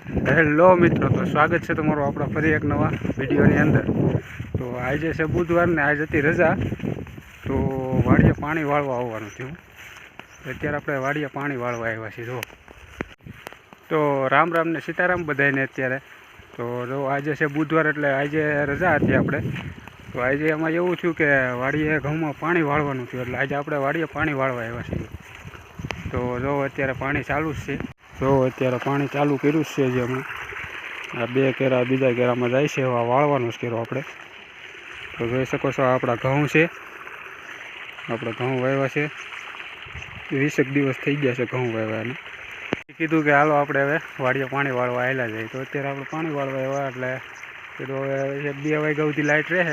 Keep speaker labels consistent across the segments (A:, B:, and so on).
A: Hello મિત્રો, તો સ્વાગત છે તમારું આપણા ફરી એક નવા વિડીયોની અંદર. તો આજે છે બુધવાર ને આજ હતી રજા, તો વાડીએ પાણી વાળવા આવવાનું થયું. અત્યારે આપણે વાડીએ પાણી વાળવા આવ્યા છીએ. તો રામ રામ ને સીતારામ બધાને અત્યારે. તો જો આજે છે બુધવાર એટલે આજે રજા હતી આપણે. તો આજે એમાં એવું થયું કે વાડીએ ઘઉંમાં પાણી વાળવાનું થયું, એટલે આજે આપણે વાડીએ પાણી વાળવા આવ્યા છીએ. તો જો અત્યારે પાણી ચાલુ જ છે. જો અત્યારે પાણી ચાલુ કર્યું છે. જે હમણાં આ બે કેરા બીજા કેરામાં જાય છે, એવા વાળવાનું જ કર્યું આપણે. તો જોઈ શકો છો આપણા ઘઉં છે, આપણે ઘઉં વાવ્યા છે. 20 દિવસ થઈ ગયા છે ઘઉં વાવ્યાને. કીધું કે હાલો આપણે હવે વાડીએ પાણી વાળવા આવેલા જાય. તો અત્યારે આપણે પાણી વાળવા આવ્યા, એટલે કીધું હવે 2 વાગ્યા સુધી લાઇટ રહે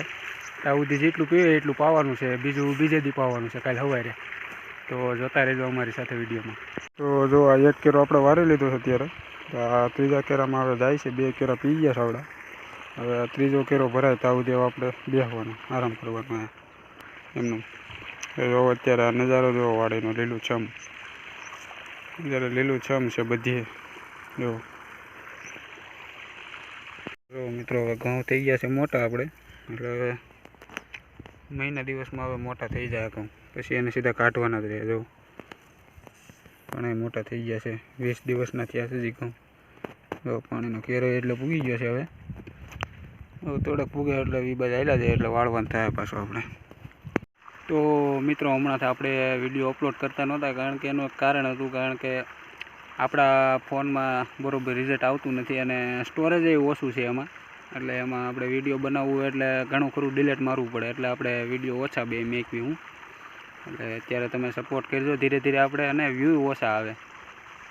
A: ત્યાં સુધી જેટલું પીવે એટલું પાવાનું છે, બીજું બીજે દી પાવાનું છે કાલે સવારે. તો જોતા રહેજો અમારી સાથે વિડીયોમાં. તો જો આ 1 કેરો આપણે વારી લીધો છે અત્યારે. આ 3જા કેરામાં હવે જાય છે. 2 કેરા પી ગયા છે આવડા. હવે 3જો કેરો ભરાય ત્યાં સુધી આપણે બેસવાનું, આરામ કરવાનું એમનું. જો અત્યારે આ નજારો જો વાડીનો લીલુંછમ, અત્યારે લીલુંછમ છે બધી. જો મિત્રો હવે ઘઉં થઈ ગયા છે મોટા આપણે, એટલે હવે મહિના દિવસમાં હવે મોટા થઈ જાય ઘઉં, પછી એને સીધા કાઢવાના જ રહે. જો ઘણા મોટા થઈ ગયા છે, 20 દિવસના થયા છે હજી ઘઉં. જો પાણીનો કેરો એટલે પૂગી ગયો છે. હવે થોડાક પૂગે એટલે એ બધા આવેલા જાય એટલે વાળવાનું થાય પાછું આપણે. તો મિત્રો હમણાંથી આપણે વિડીયો અપલોડ કરતા નહોતા, કારણ કે એનું એક કારણ હતું, કારણ કે આપણા ફોનમાં બરાબર રિઝલ્ટ આવતું નથી અને સ્ટોરેજ એ ઓછું છે એમાં. એટલે એમાં આપણે વિડીયો બનાવવું એટલે ઘણું ખરું ડિલેટ મારવું પડે, એટલે આપણે વિડીયો ઓછા બે મેકવી હું. એટલે અત્યારે તમે સપોર્ટ કરજો ધીરે ધીરે આપણે, અને વ્યૂ ઓછા આવે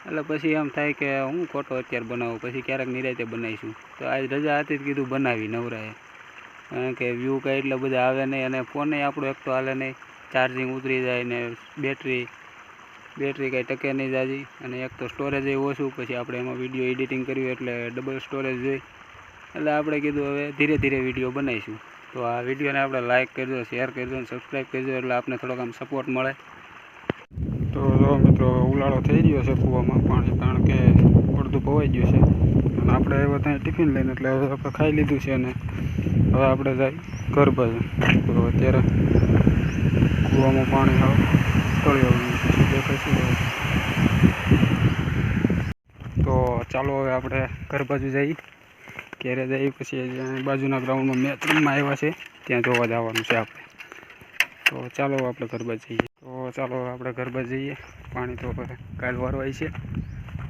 A: એટલે પછી એમ થાય કે હું ખોટો અત્યારે બનાવું, પછી ક્યારેક નિરાતે બનાવીશું. તો આજ રજા હતી જ કીધું બનાવી નવરાએ, કારણ કે વ્યૂ કાંઈ એટલા બધા આવે નહીં, અને ફોને આપણો એક તો હાલે નહીં, ચાર્જિંગ ઉતરી જાય ને બેટરી કાંઈ ટકે નહીં જાજી, અને એક તો સ્ટોરેજ એ ઓછું. પછી આપણે એમાં વિડીયો એડિટિંગ કર્યું એટલે ડબલ સ્ટોરેજ જોઈ, એટલે આપણે કીધું હવે ધીરે ધીરે વિડીયો બનાવીશું. તો આ વિડીયોને આપણે લાઇક કરજો, શેર કરજો અને સબસ્ક્રાઈબ કરજો, એટલે આપણે થોડોક આમ સપોર્ટ મળે. તો જો મિત્રો ઉલાળો થઈ રહ્યો છે કૂવામાં પાણી, કારણ કે અડધું પવાઈ ગયું છે. અને આપણે હવે ત્યાં ટિફિન લઈને, એટલે હવે આપણે ખાઈ લીધું છે, અને હવે આપણે જાય ઘર બાજુ. તો અત્યારે કૂવામાં પાણી હાવ તળિયો દેખાય છે. તો ચાલો હવે આપણે ઘર બાજુ જઈએ, ઘેરે જઈએ. પછી બાજુના ગ્રાઉન્ડમાં મેચ રમવા આવ્યા છે, ત્યાં જોવા જવાનું છે આપણે. તો ચાલો આપણે ઘર બાજુ જઈએ. તો ચાલો આપણે ઘર બાજુ જઈએ. પાણી તો કાલ વારવાય છે,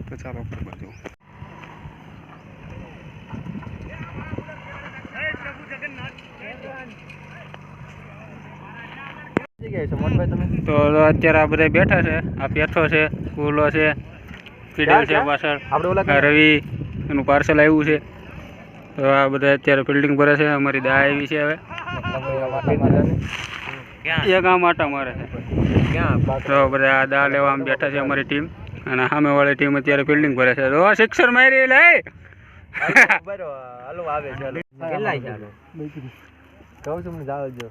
A: તો ચાલો ઘર બાજુ. તો અત્યારે આ બધા બેઠા છે. આ પેઠો છે, કુલો છે, ફિડલ છે પાછળ, રવિ એનું પાર્સલ આવ્યું છે. તો આ બધા અત્યારે ફિલ્ડિંગ ભરે છે. અમારી દા આવી છે. હવે એક આમ આટા મારે છે. તો બધા આ દા લેવા આમ બેઠા છે અમારી ટીમ, અને સામે વાળી ટીમ અત્યારે ફિલ્ડિંગ ભરે છે. તો સિક્સર મારી લે.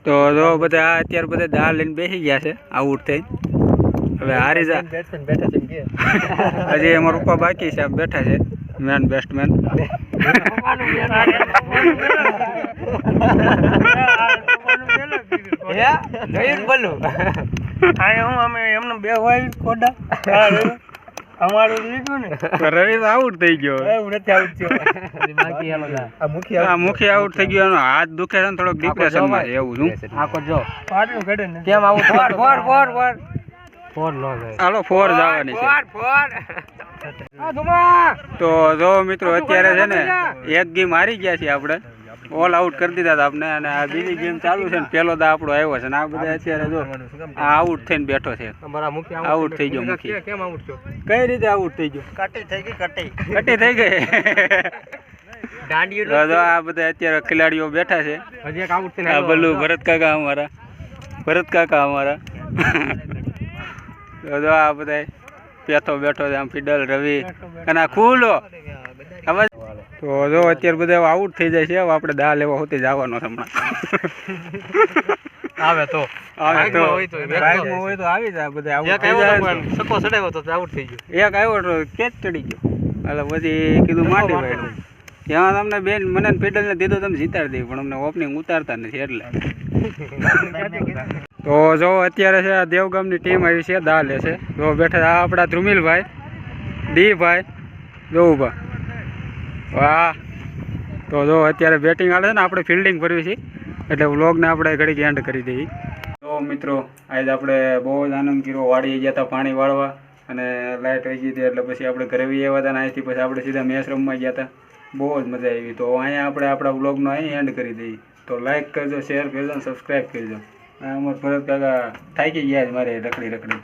A: તો જો બધા અત્યારે બધા દા લઈને બેસી ગયા છે આઉટ થઈ. હવે હારી જા હજી અમારા પપ્પા બાકી છે, બેઠા છે મેન બેસ્ટમેન. રવિ તો આઉટ થઈ ગયો, મુખી આઉટ થઈ ગયો. એનો હાથ દુખે છે ને થોડોક ડિપ્રેશન માં એવું છું. હાલો 4 જવાની છે. તો જો મિત્રો અત્યારે છે ને એક ગેમ હારી ગયા છીએ આપણે, ઓલ આઉટ કરી દીધા હતા આપણે, અને આ બીજી ગેમ ચાલુ છે ને પેલો દા આપણો આવ્યો છે, ને આ બધા અત્યારે જો આ આઉટ થઈને બેઠો છે. આઉટ થઈ ગયો મુખી. કઈ રીતે આઉટ થઈ ગયો? કટી થઈ ગઈ. આ બધા અત્યારે ખેલાડીઓ બેઠા છે. આ બલ્લુ ભરત કાકા અમારા. તો આ બધા પેથો બેઠો છે, આમ ફિડલ, રવિ અને આ ખુલ્લો. તો જો અત્યારે બધા આઉટ થઈ જાય છે. આપણે દા લેવા હોતી જવાનો હમણાં. આવે તો બાઇકમાં હોય તો આવી જાય બધા. આઉટ થઈ જાય. સકો સડાવ્યો તો આઉટ થઈ ગયો. એક આવ્યો તો કેચ ચડી ગયો, એટલે પછી કીધું માંડી વાળું ત્યાં તમને બેન મને પેડલને દીધો તમે જીતાડી દઈ પણ અમને ઓપનિંગ ઉતારતા નથી એટલે તો જો અત્યારે છે આ દેવગામની ટીમ આવી છે દાલે છે જો બેઠા આ આપણા ધ્રુમિલભાઈ દીભાઈ જોઉભા વાહ તો જો અત્યારે બેટિંગ હાલે છે ને આપણે ફિલ્ડિંગ કરવી છે એટલે વ્લોગને આપણે ઘડીક એન્ડ કરી દઈએ તો મિત્રો આજે આપણે બહુ જ આનંદ કર્યો વાડી ગયા હતા પાણી વાળવા અને લાઇટ વહી ગઈ હતી એટલે પછી આપણે ઘરે બી આવ્યા હતા ને અહીંથી પછી આપણે સીધા મેચ રમવા ગયા હતા બહુ જ મજા આવી તો અહીંયા આપણે આપણા વ્લોગનો અહીં એન્ડ કરી દઈએ તો લાઇક કરજો શેર કરજો અને સબસ્ક્રાઈબ કરજો અમારા ભરત કાકા થાકી ગયા જ મારે રખડી